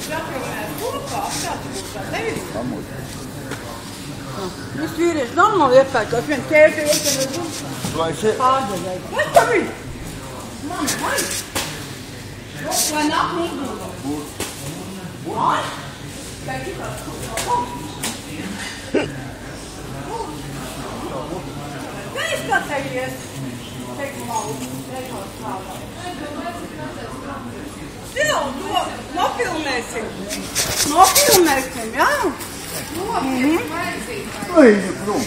Jāpilnēs kopā, apstāti būs tā tevis. Viss vīrieši normāli iepērkos, vien tēti iekļūt uz pārdevēt. Vai tā bija? Mani, vai? Vai nāk mūsdūma? Vai? Vai tikās Kāds kā tevies? Teiktu laudu, reikot strādā. Jā, to nopilnēsim. Nopilnēsim, jā? Oi, prom.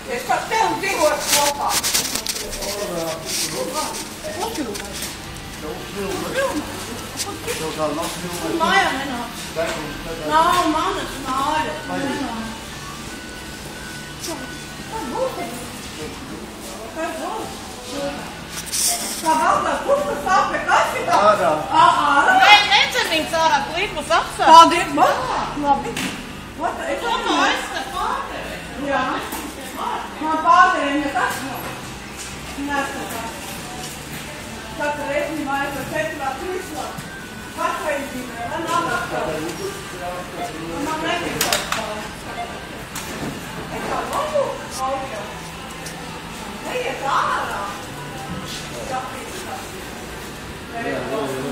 Es par tevi dzīvotu kopā. Mājā nenāk. Nav manas mājas. Kā būs? Kā valdā, kur tas sāpē? Kas ir tā? Ārā. Ārā? Nē, necenīts ārā, klīpus apsvērt. Paldies, man. Labi. Es Tomā aizstāv pārdevi. Jā. Man pārdeviem nekas nav. Neskatās. Katra reizi mājas ar 4 krīslā. Patveizīmē, lai nav apstāv. Man nebija pārstāv. Es kā labu augļa. Neiet ārā. Jāpīstās. Neiet ārā.